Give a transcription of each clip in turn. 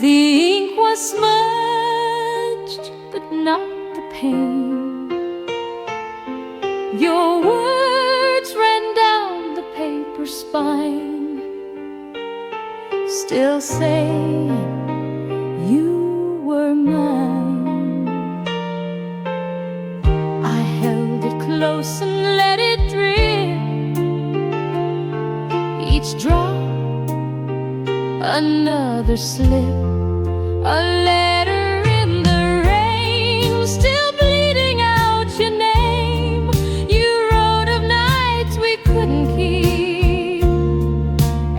The ink was smudged, but not the pain. Your words ran down the paper spine, still saying you were mine. I held it close and let it drip, each drop another slip, a letter in the rain, still bleeding out your name. You wrote of nights we couldn't keep,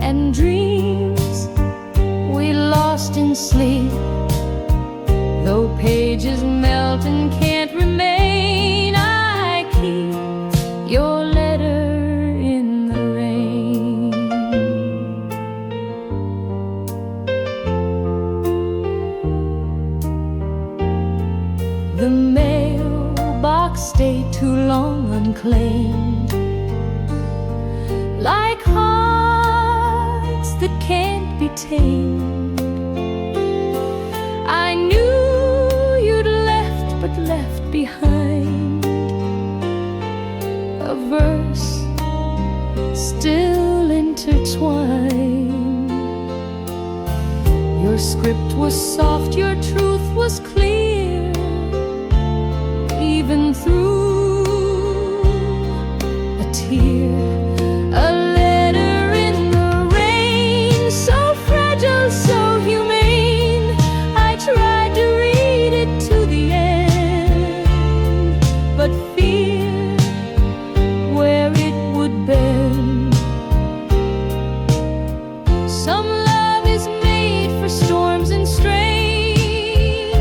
and dreams we lost in sleep. Though pages melt and can't remain, I keep your letter in the rain. The mailbox stayed too long unclaimed, like hearts that can't be tamed. I knew you'd left, but left behind a verse still intertwined. Your script was soft, your truth was clear, even through a tear. A letter in the rain, so fragile, so humane. I tried to read it to the end, but fear where it would bend. Some love is made for storms and strain,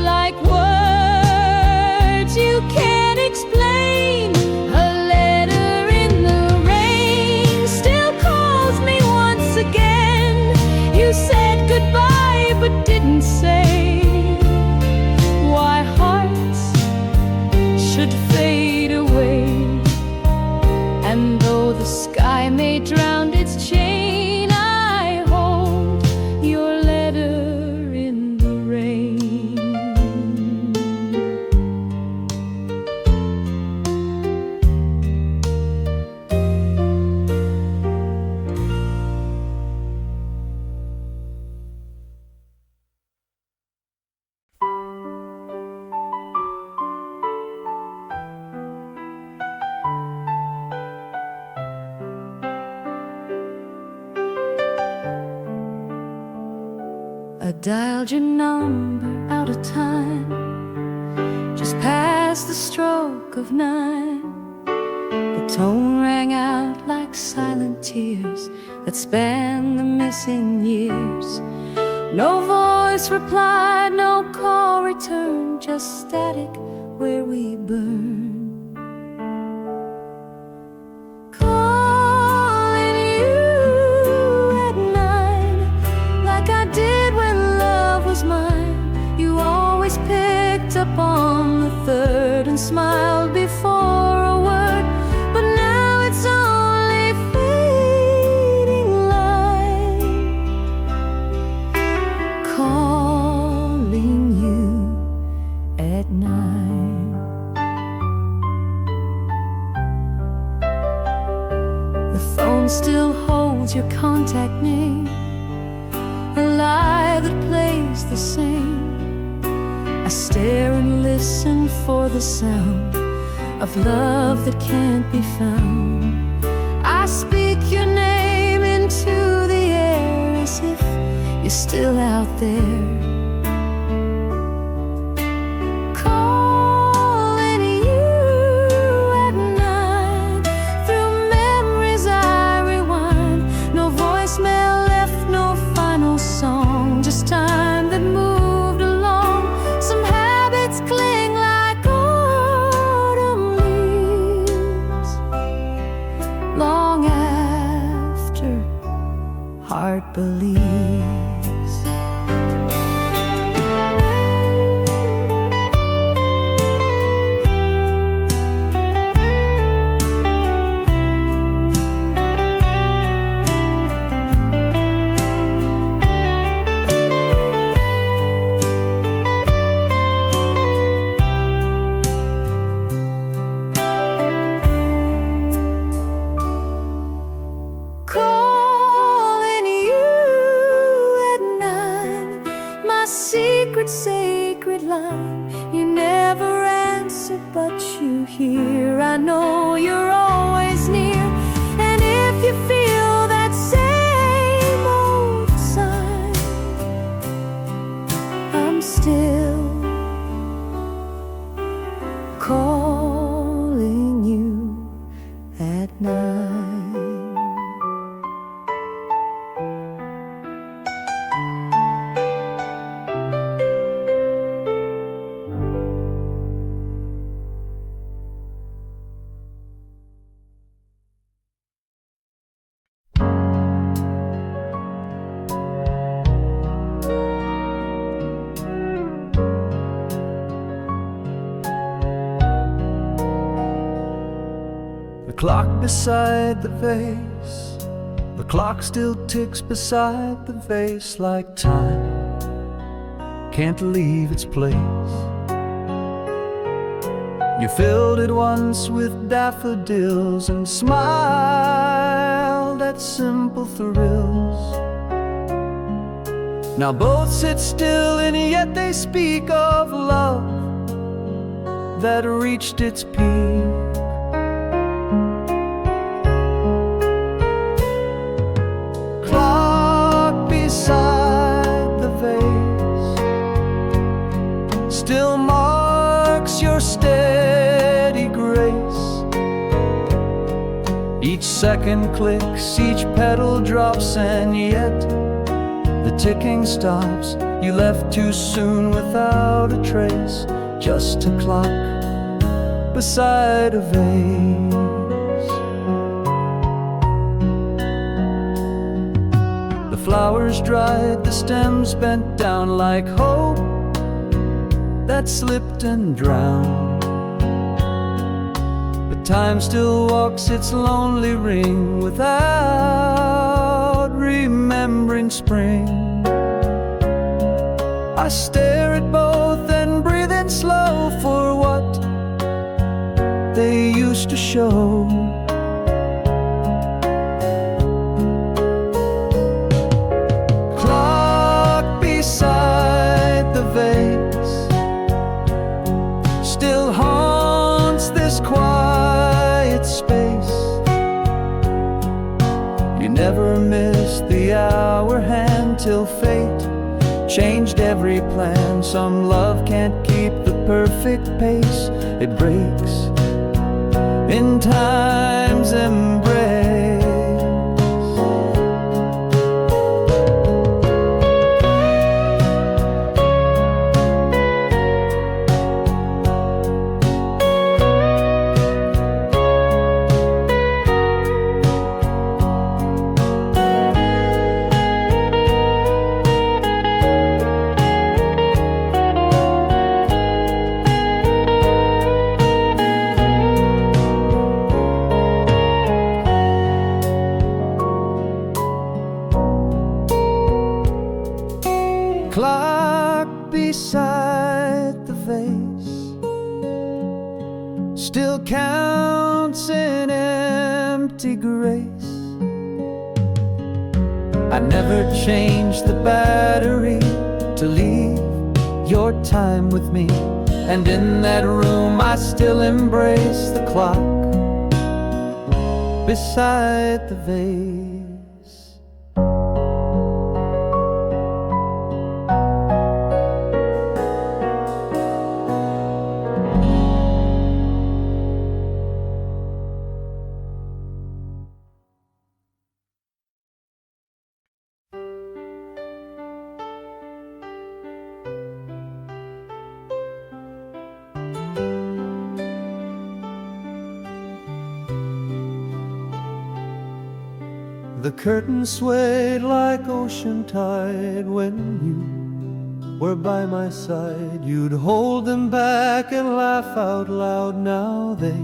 like words you can't explain. A letter in the rain still calls me once again. You said goodbye but didn't say why hearts should fade away. And though the sky may drown its chain, I hold your letter in the rain. I dialed your number out of time, just past the stroke of 9. The tone rang out like silent tears that span the missing years. No voice replied, no call returned, just static where we burned. Calling you at 9, like I did when love was mine. You always picked up on the third and smiled before a word, but now it's only fading light. Calling you at 9. The phone still holds your contact name, a lie that plays the same. I stare and listen for the sound of love that can't be found. I speak your name into the air as if you're still out there. Calling you at 9, through memories I rewind. No voicemail left, no final song, just time that moved along. Some habits cling like autumn leaves, long after heart believes. secret, sacred line. You never answer, but you hear. I know you're always near. And if you feel that same old sign, I'm still calling you at night. The clock beside the vase, the clock still ticks beside the vase like time can't leave its place. You filled it once with daffodils and smiled at simple thrills. Now both sit still and yet they speak of love that reached its peak. Beside the vase still marks your steady grace. Each second clicks, each petal drops, and yet the ticking stops. You left too soon without a trace, just a clock beside a vase. Flowers dried, the stems bent down like hope that slipped and drowned. But time still walks its lonely ring without remembering spring. I stare at both and breathe in slow for what they used to show. Beside the vase still haunts this quiet space. You never missed the hour hand till fate changed every plan. Some love can't keep the perfect pace, it breaks in time's embrace. Clock beside the vase still counts in empty grace. I never changed the battery to leave your time with me, and in that room I still embrace the clock beside the vase. The curtain swayed like ocean tide when you were by my side. You'd hold them back and laugh out loud. Now they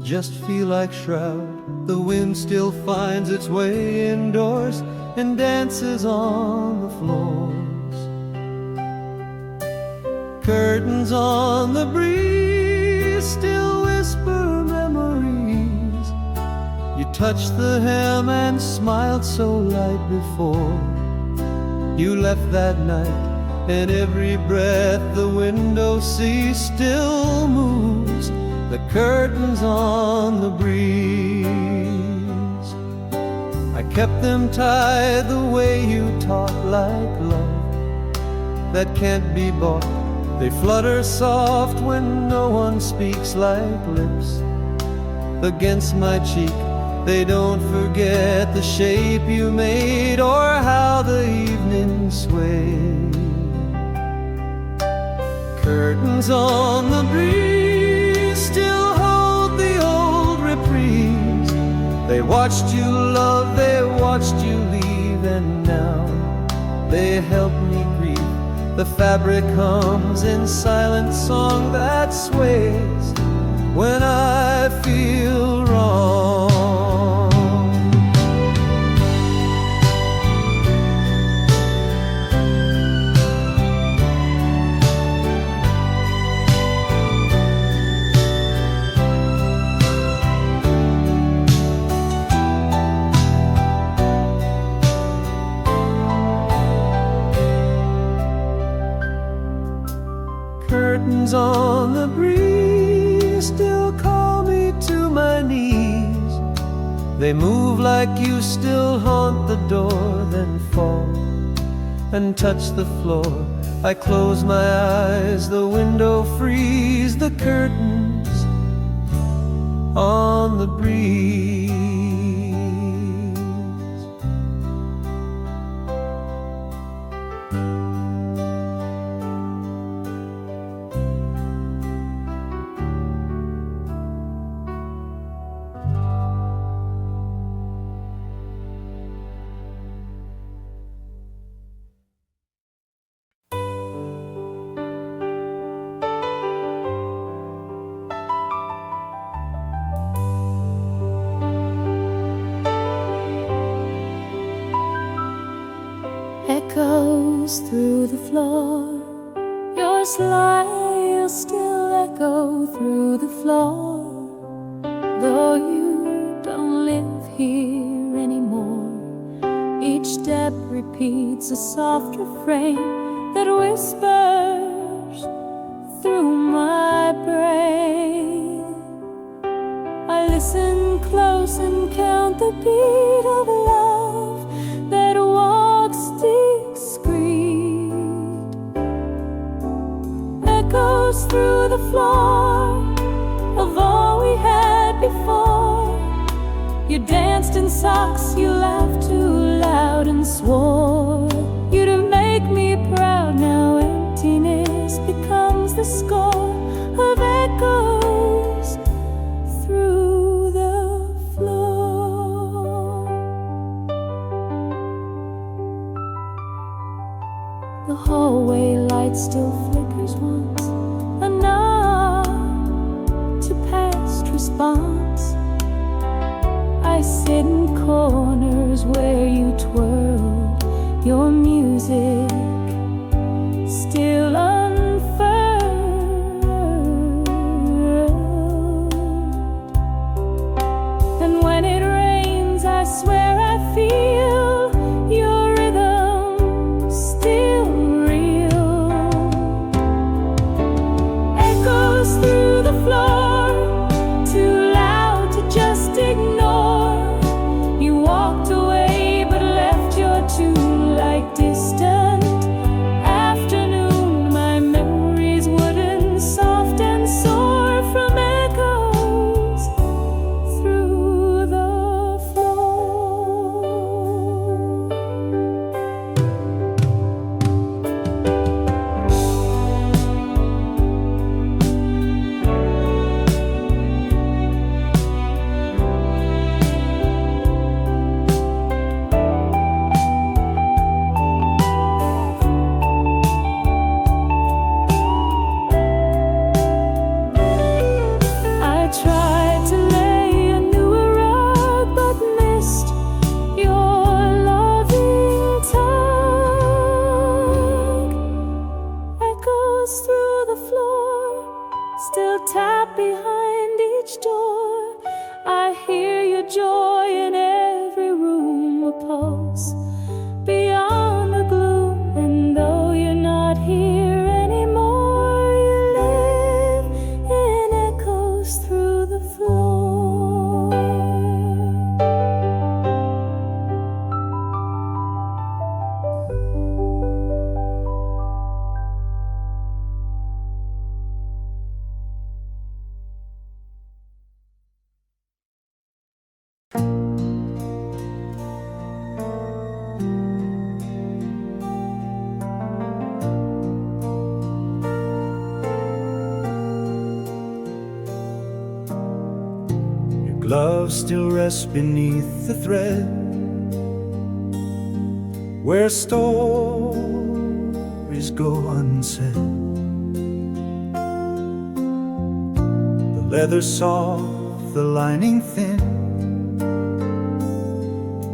just feel like shroud. The wind still finds its way indoors and dances on the floors. Curtains on the breeze still whisper memories. You touched the hem and smiled so light before you left that night. and every breath the window seat still moves the curtains on the breeze. I kept them tied the way you taught, like love that can't be bought. They flutter soft when no one speaks, like lips against my cheek. They don't forget the shape you made or how the evening swayed. Curtains on the breeze still hold the old reprise. They watched you love, they watched you leave, and now they help me grieve. The fabric hums in silent song that sways when I feel wrong. Curtains on the breeze still call me to my knees. They move like you still haunt the door, then fall and touch the floor. I close my eyes, the window frees, the curtains on the breeze. Echoes through the floor, your smile still echo through the floor. Though you don't live here anymore, each step repeats a soft refrain that whispers through my brain. I listen close and count the beat of love that walks discreet. Echoes through the floor of all we had before. You danced in socks, you laughed too loud and swore you'd make me proud. Now emptiness becomes the score of echoes through the floor. The hallway light still flickers once, a nod to past response. I sit in corners where you twirled your music, still unfurled. And when it rains, I swear I feel your rhythm still real. Echoes through the floor, too loud to just ignore. You walked away but left your love still rests beneath the thread, where stories go unsaid. The leather soft, the lining thin,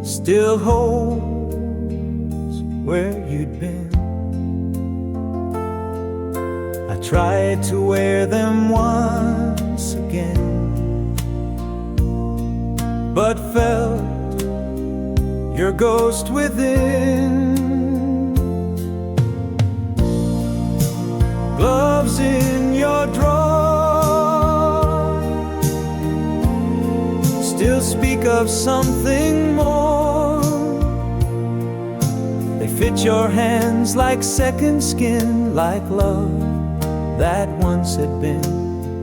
still holds where you'd been. I tried to wear them once again, but felt your ghost within. Gloves in your drawer still speak of something more. They fit your hands like second skin, like love that once had been.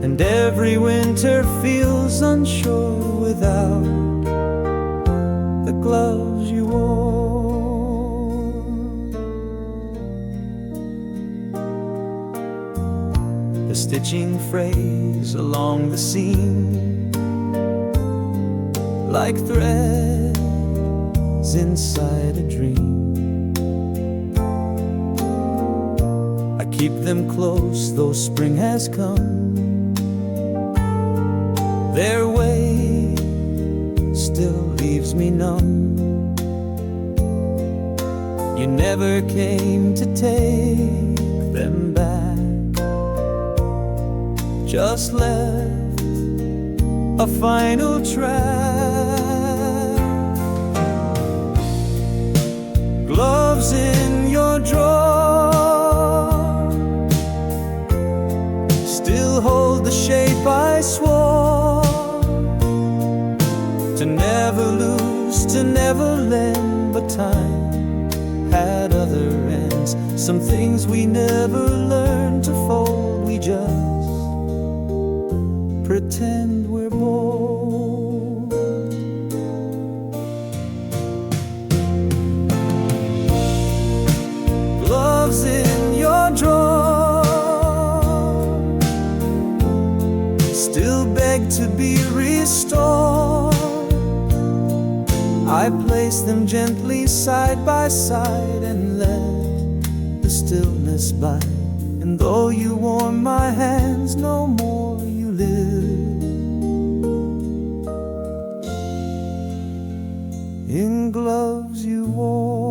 And every winter feels unsure without the gloves you wore. The stitching frays along the seam, like threads inside a dream. I keep them close though spring has come. Their way still leaves me numb. You never came to take them back, just left a final track. Gloves in your drawer still hold the shape I swore to never lose, to never lend. But time had other ends. Some things we never learned to fold. We just pretend we're bold. Gloves in your drawer still beg to be restored. I place them gently side by side and let the stillness bite. And though you warm my hands, no more you live in gloves you wore.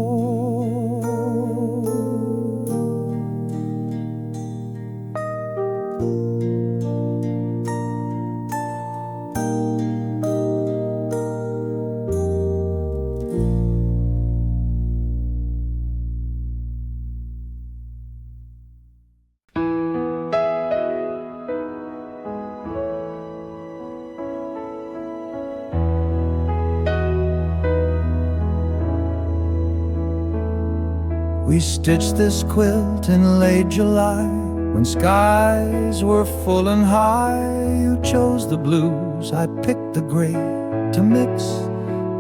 We stitched this quilt in late July, when skies were full and high. You chose the blues, I picked the gray, to mix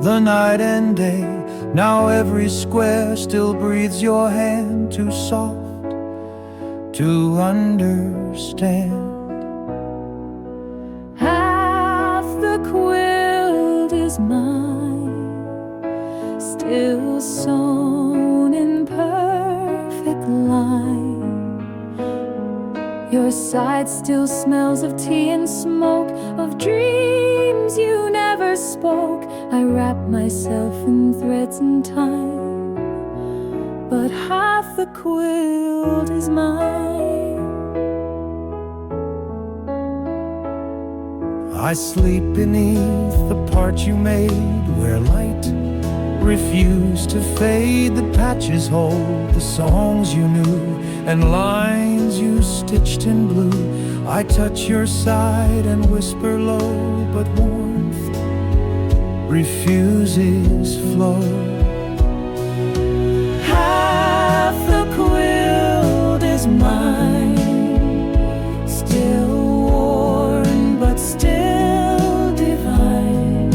the night and day. Now every square still breathes your hand, too soft to understand. Half the quilt is mine, still sewn in perfect line. Your side still smells of tea and smoke, of dreams you never spoke. I wrap myself in threads and time, but half the quilt is mine. I sleep beneath the part you made, where light refused to fade. The patches hold the songs you knew, and lines you stitched in blue. I touch your side and whisper low, but warmth refuses flow. Half the quilt is mine, still worn but still divine.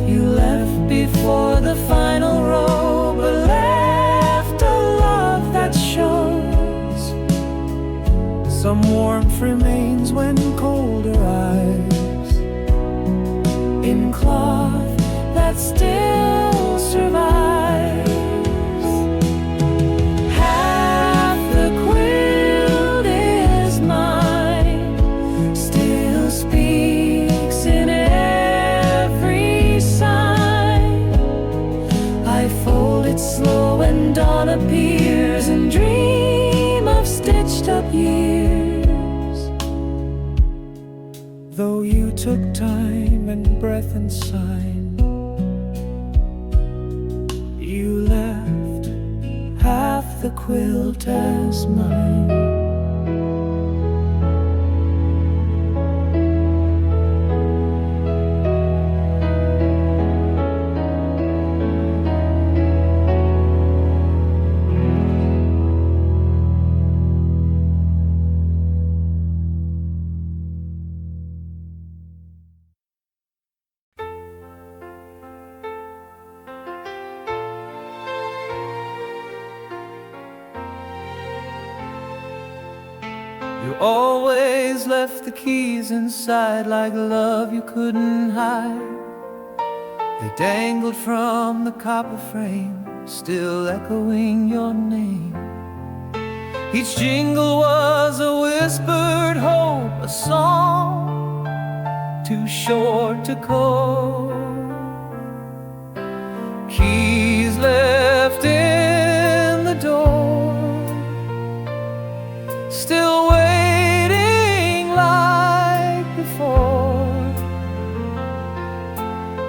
You left before the final row, but left a love that shows. Some warmth remains when colder eyes I fold it slow and dawn appears and dream of stitched up years. Though you took time and breath and sign, you left half the quilt as mine. You always left the keys inside like love you couldn't hide. They dangled from the copper frame, still echoing your name. Each jingle was a whispered hope, a song too short to call. Keys left in the door, still waiting like before.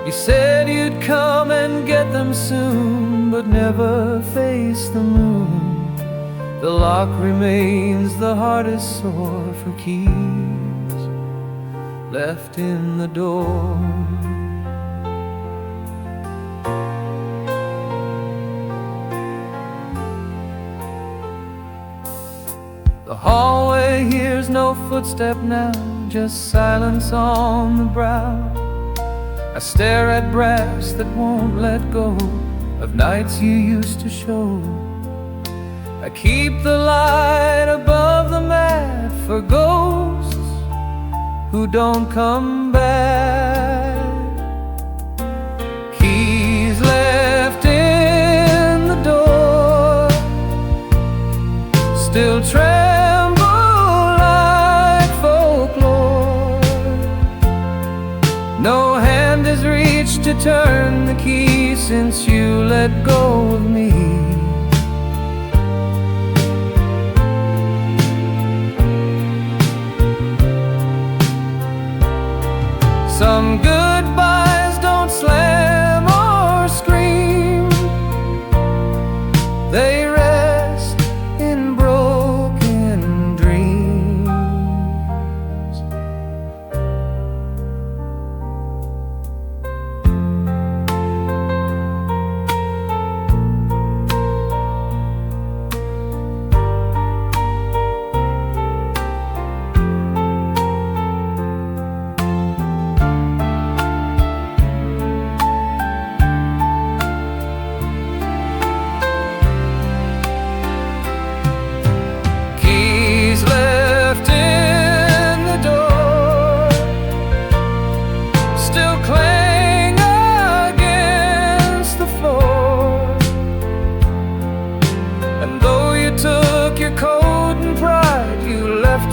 You said you'd come and get them soon, but never face the moon. The lock remains the hardest sore for keys left in the door. The hallway hears no footstep now, just silence on the brow. I stare at brass that won't let go of nights you used to show. I keep the light above the mat for ghosts who don't come back. Keys left in the door, still tremble like folklore. No hand has reached to turn the key since you let go of me. Some goodbyes don't slam or scream, they rest in broken dreams.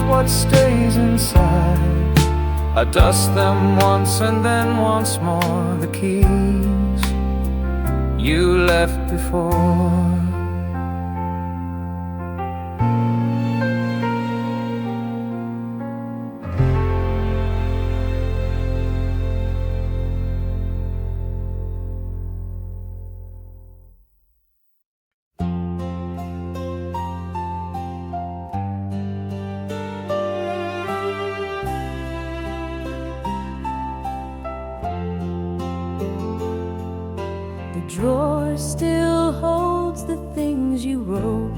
What stays inside, I dust them once and then once more. The keys you left before. The drawer still holds the things you wrote,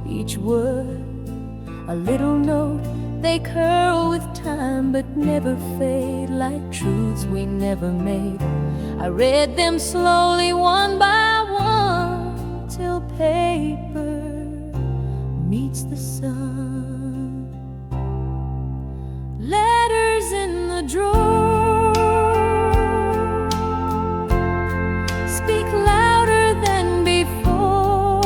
each word a little note. They curl with time but never fade, like truths we never made. I read them slowly one by one till paper meets the sun. Letters in the drawer speak louder than before.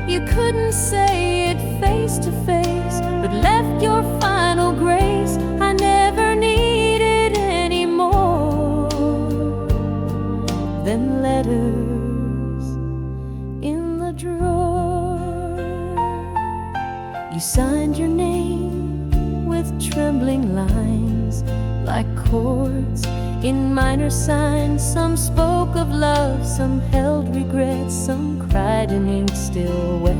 You couldn't say it face to face, but left your final grace. I never needed any more. than letters in the drawer. You signed your name with trembling lines, like chords in minor signs. Some spoke of love, some held regrets, some cried in ink still wet.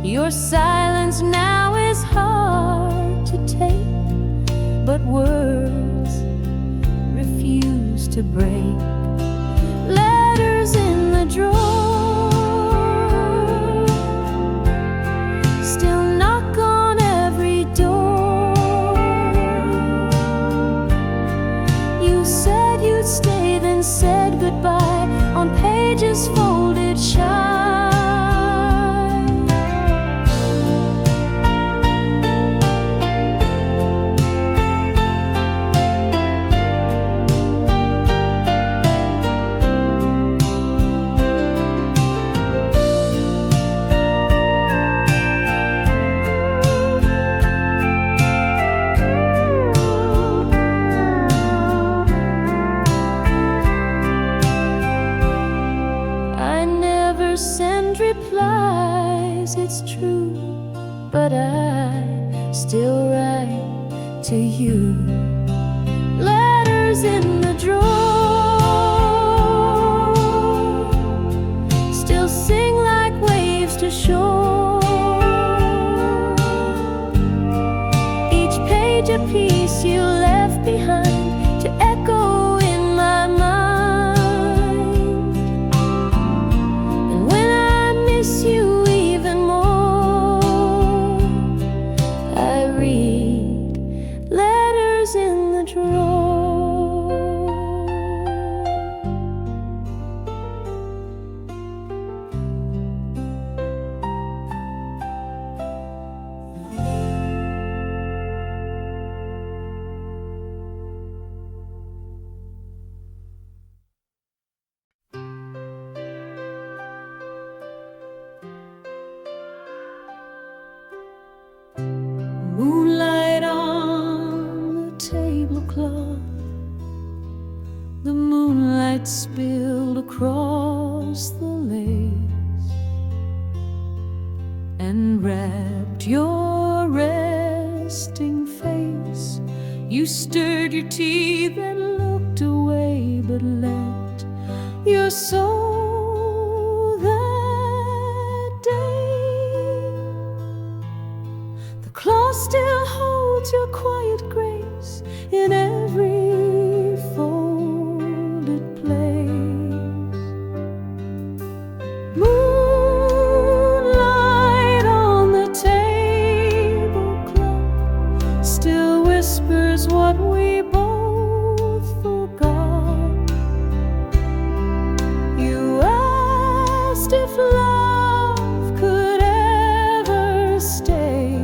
Your silence now is hard to take, but words refuse to break. Letters in the drawer still knock on every door. You said you'd stay, then said goodbye on pages folded shy. It's true, but I still write to you. Letters in the drawer still sing like waves to shore. Each page a piece you left behind to echo in my mind. And when I miss you in the drawer. Moonlight on the tablecloth, the moonlight spilled across the lace and wrapped your resting face. You stirred your tea, then looked away, but let your soul that day. The cloth still holds your quiet grace in every folded place. Moonlight on the tablecloth still whispers what we both forgot. You asked if love could ever stay,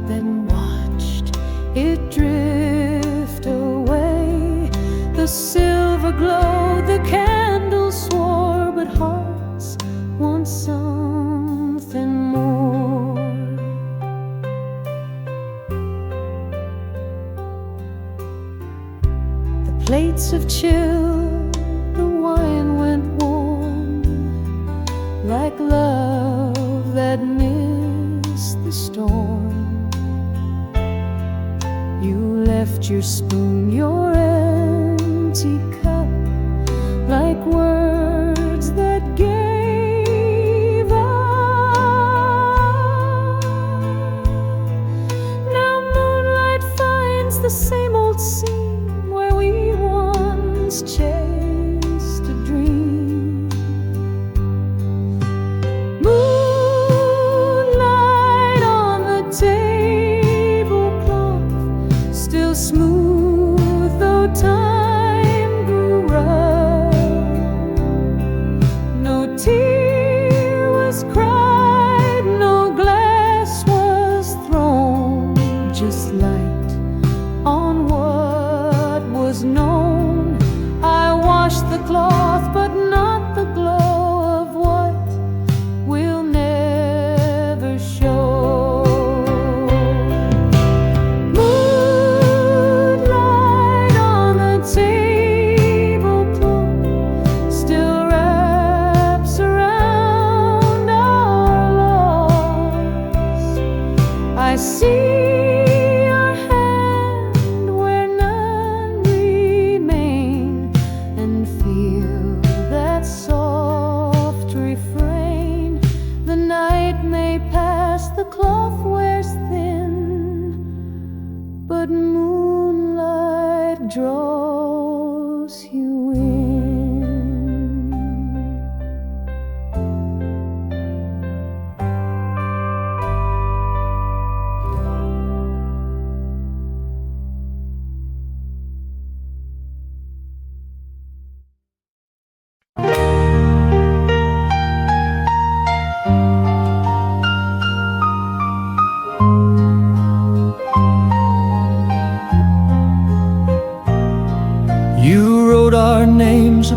then watched it drift away. The silver glowed, the candles swore, but hearts want something more. The plates have chilled, the wine went warm, like love that missed the storm. You left your spoon, your empty cup, like words that gave up. Now moonlight finds the same old scene where we once chased a dream. Moonlight on the tablecloth, still smooth though time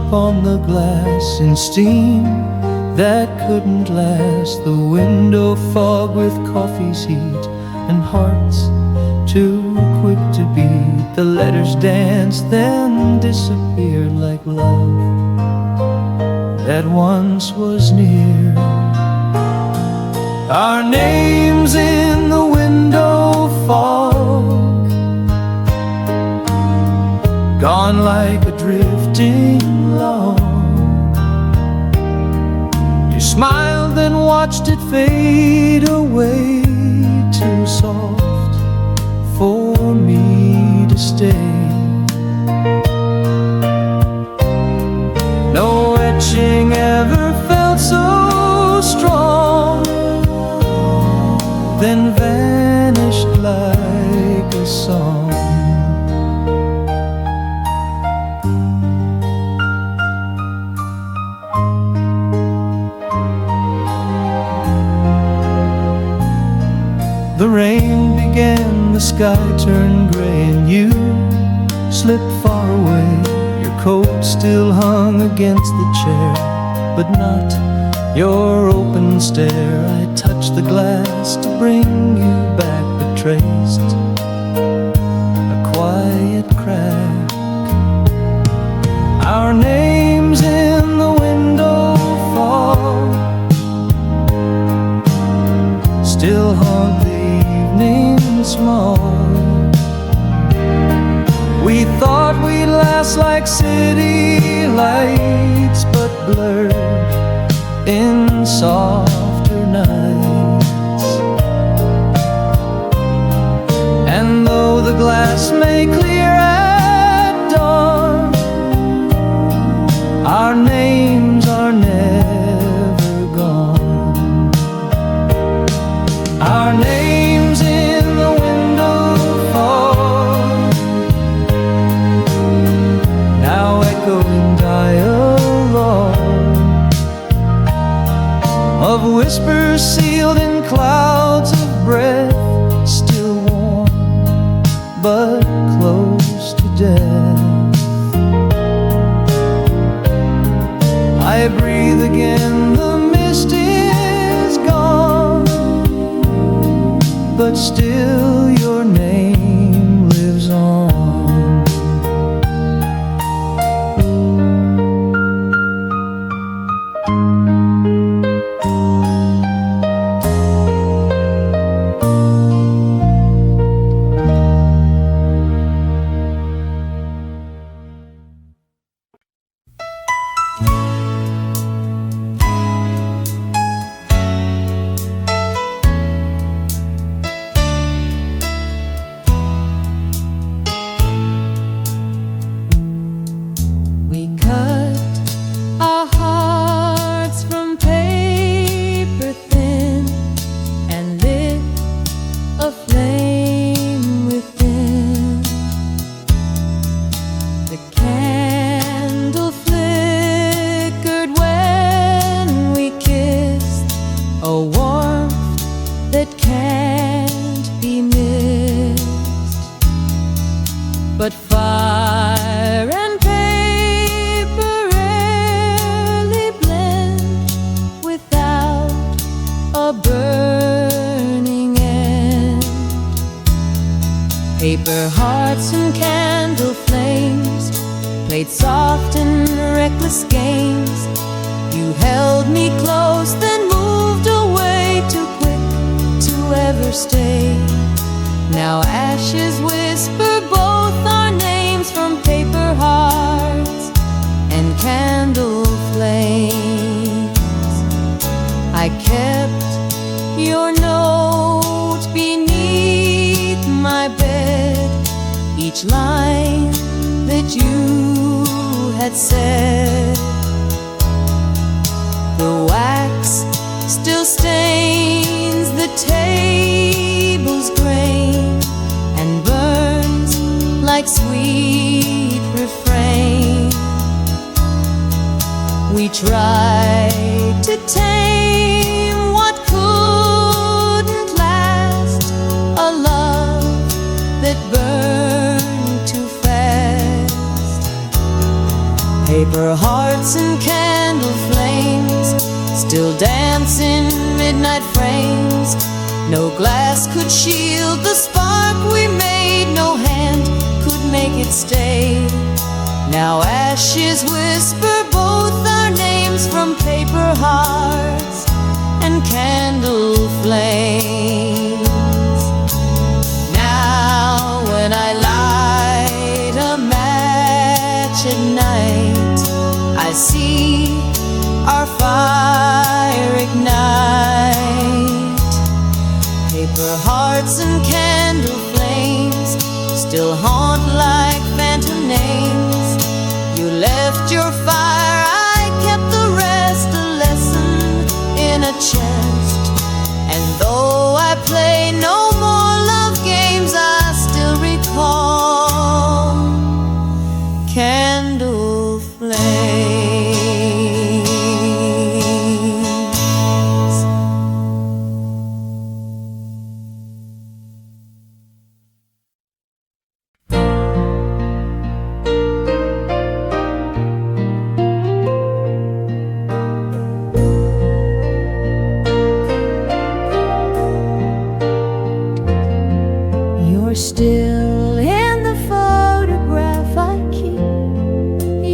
up on the glass in steam that couldn't last. The window fog with coffee's heat and hearts too quick to beat. The letters danced, then disappeared like love that once was near. Our names in the window fog, gone like a drifting log. You smiled and watched it fade away, too soft for me to stay. No etching ever felt so strong, then vanished like a song. The rain began, the sky turned gray, and you slipped far away. Your coat still hung against the chair, but not your open stare. I touched the glass to bring you back, but traced a quiet crack. Our names in the window fog still haunt the evening smog. We thought we'd last like city lights, but blurred in softer nights. And though the glass may clear at dawn, our names are never gone. Our names in the window fog, now echoing dialogue of whispers sealed in clouds of breath, still warm but close to death. I breathe again, the mist is gone, but still your name lives on. But fire and paper rarely blend without a burning end. Paper hearts and candle flames played soft and reckless games. You held me close, then moved away, too quick to ever stay. Now ashes whisper both our names from paper hearts and candle flames. I kept your note beneath my bed, each line that you had said. The wax still stains the table's grain and burns like sweet refrain. We tried to tame what couldn't last, a love that burned too fast. Paper hearts and candle flames still dance in midnight frames. No glass could shield the spark we made, no hand could make it stay. Now ashes whisper both our names from paper hearts and candle flames. Now when I light a match at night, I see our fire ignite. Paper hearts and candle flames still haunt like phantom names. You left your fire, I kept the rest, a lesson in a chest. And though I play no more love games, I still recall candle flames. You're still in the photograph I keep.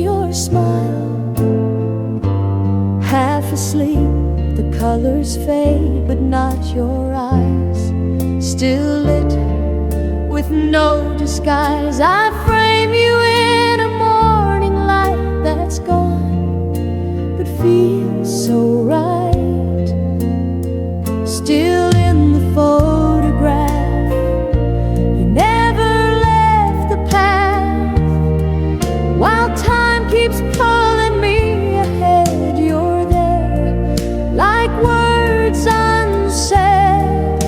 Your smile, half asleep, the colors fade, but not your eyes. Still lit with no disguise, I frame you in a morning light that's gone, but feels so right. Still in the photograph, while time keeps pulling me ahead, you're there, like words unsaid.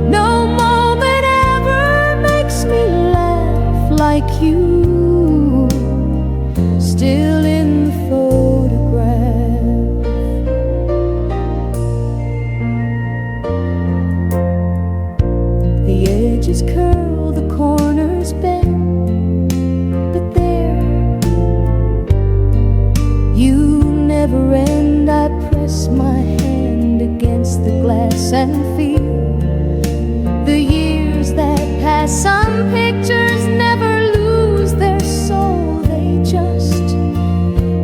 No moment ever makes me laugh like you. Still in the photograph. The edges curl, the corners bend, never end. I press my hand against the glass and feel the years that pass. Some pictures never lose their soul, they just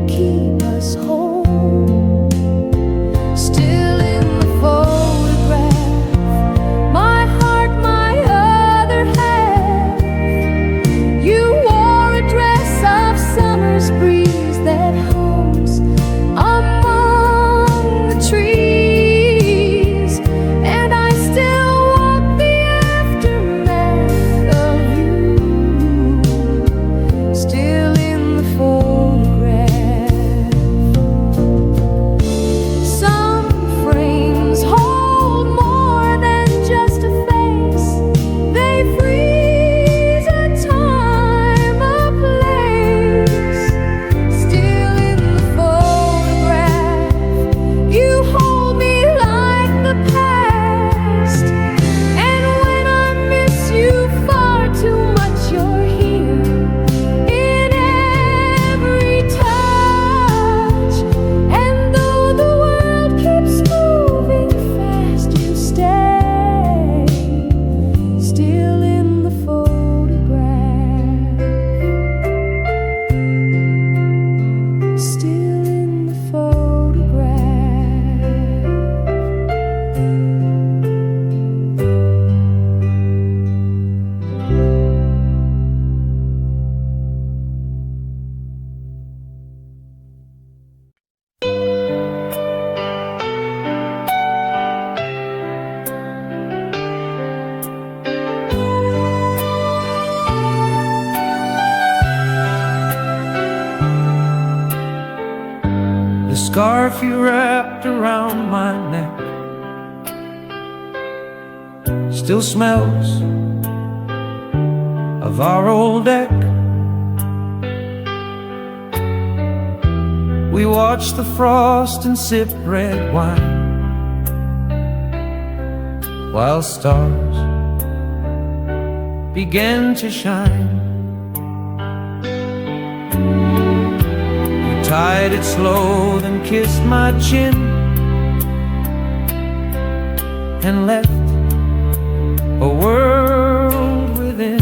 keep us whole. Still in the photograph, my heart, my other half. You wore a dress of summer's breeze that hums among the trees, and I still walk the aftermath of you. Still in the photograph. Some frames hold more than just a face. They freeze a time, a place. Still in the photograph, you hold me like the past. And when I miss you far too much, you're here in every touch. And though the world keeps moving fast, you stay. Still in the photograph. Still in the photograph. The scarf you wrapped around my neck still smells of our old deck. We watch the frost and sip red wine while stars begin to shine. tied it slow, then kissed my chin and left a world within.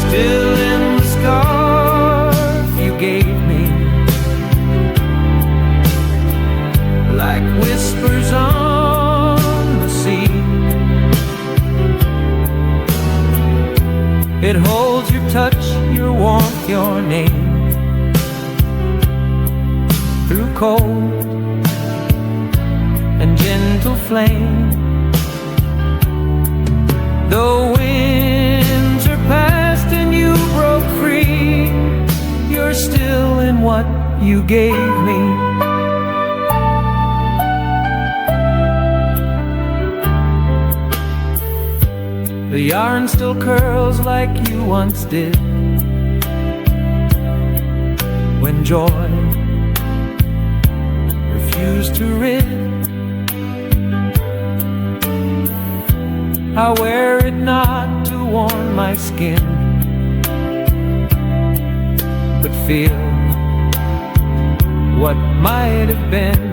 Still in the scarf you gave me, like whispers on the sea. It holds your touch, your warmth, your name, through cold and gentle flame. The winds are past and you broke free, you're still in what you gave me. The yarn still curls like you once did, when joy refused to rid. I wear it not to warm my skin, but feel what might have been.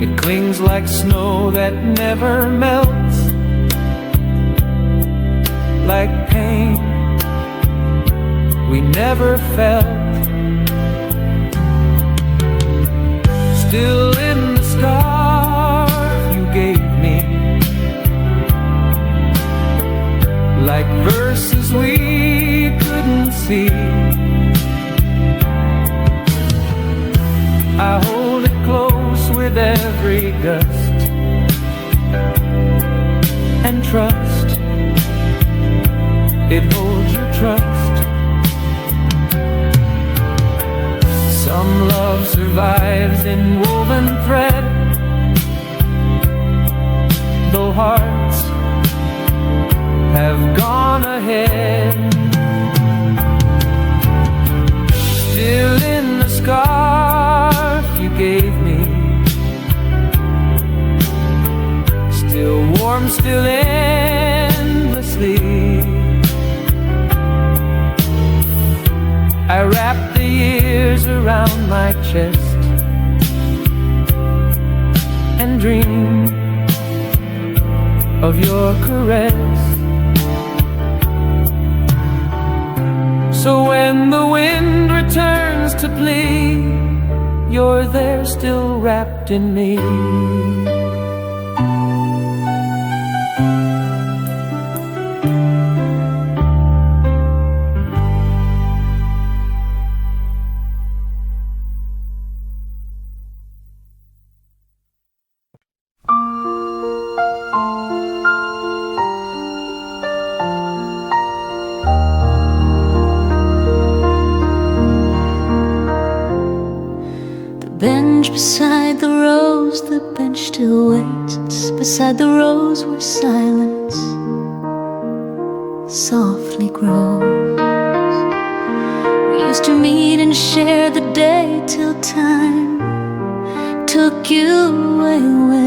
It clings like snow that never melts, like pain we never felt. Still in the scarf you gave me, like verses we couldn't see. I hold it close with every gust and trust it holds your trust. Some love survives in woven thread, though hearts have gone ahead. Still in the scarf you gave me, still warm, still endlessly. I wrap the years around my chest and dream of your caress. So when the wind returns to plea, you're there still wrapped in me. Bench beside the rose, the bench still waits beside the rose where silence softly grows. We used to meet and share the day till time took you away.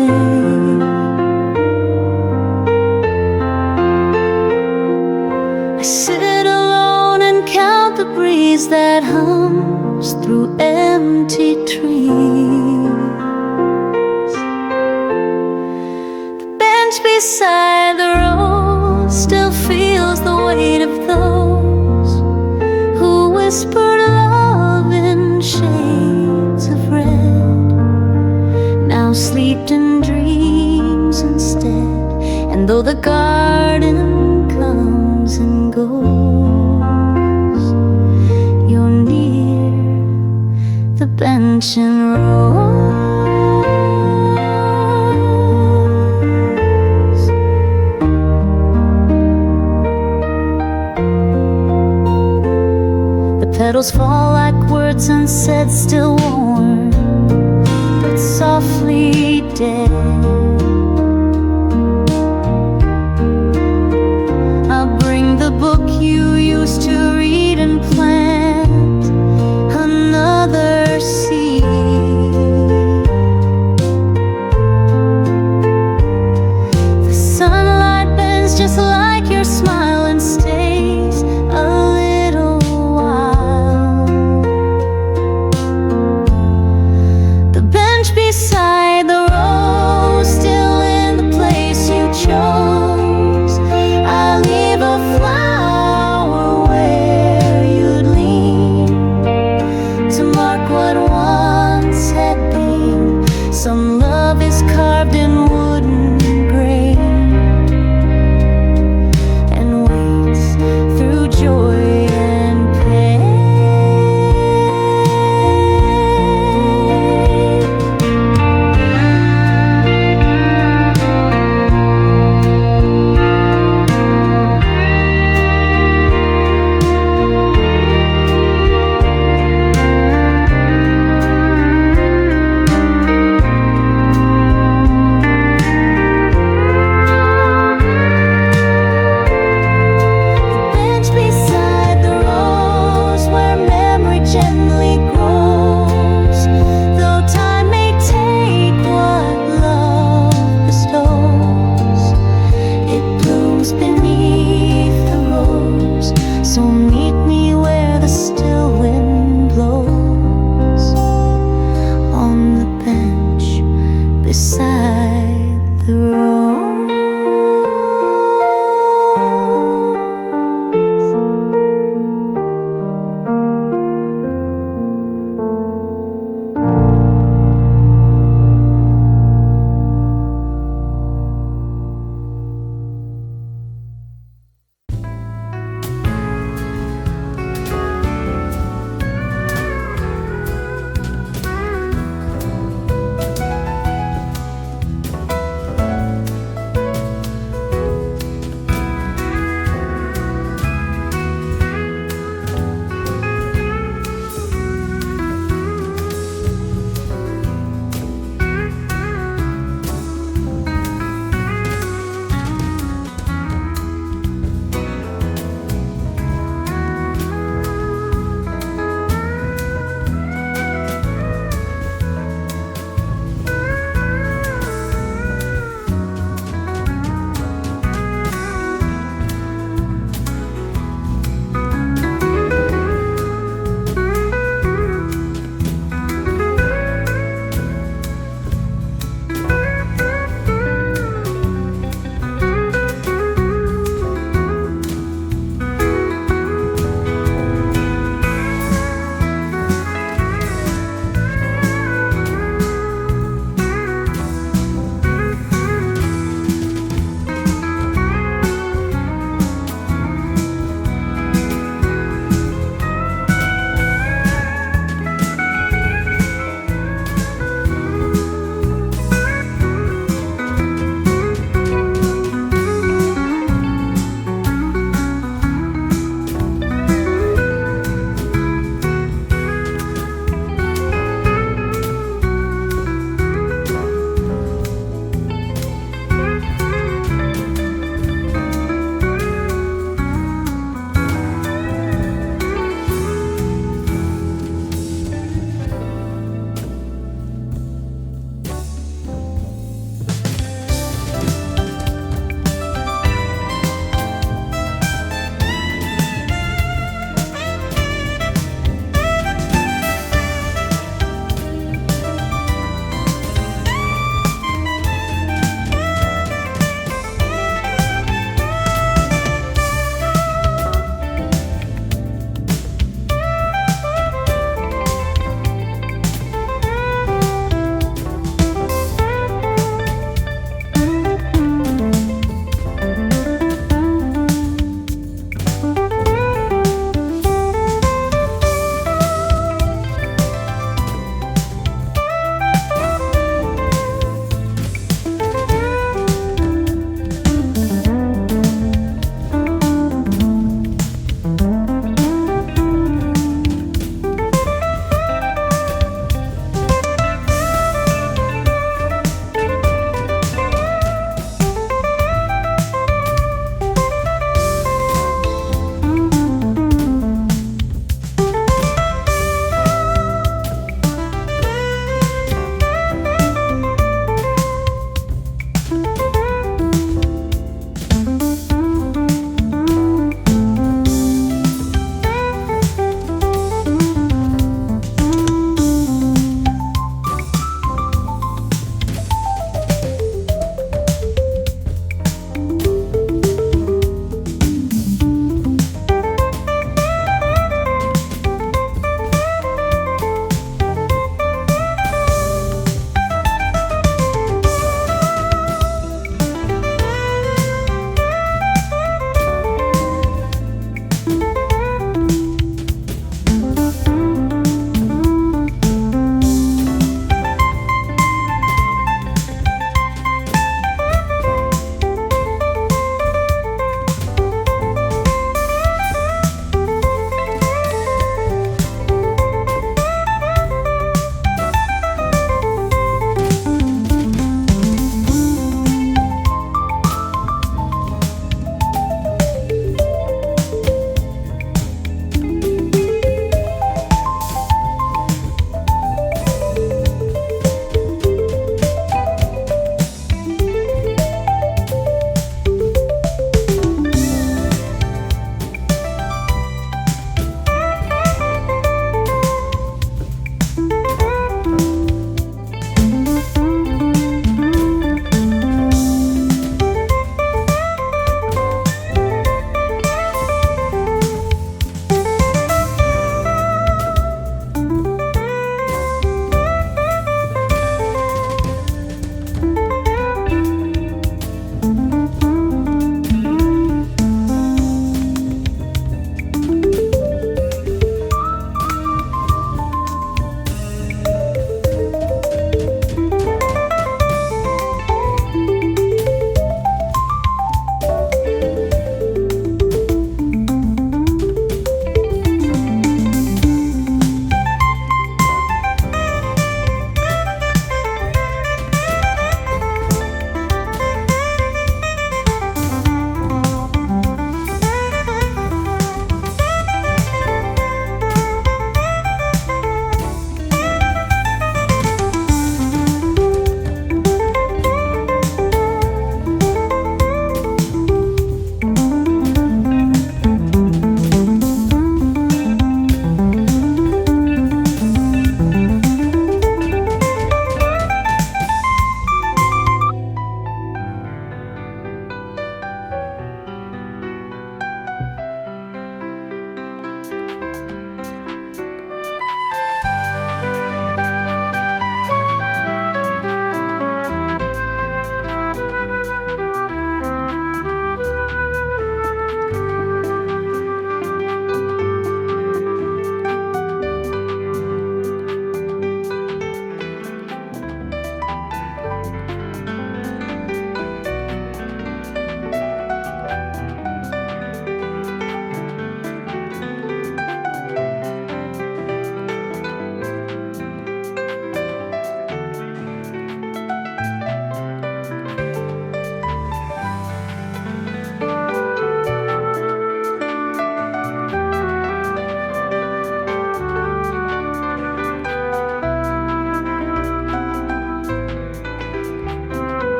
I sit alone and count the breeze that hums through empty trees. The bench beside the rose still feels the weight of those who whispered love in shades of red, now sleep in dreams instead. And though the garden comes and goes, you're near the bench and rose. The petals fall like words unsaid, still warm but softly dead.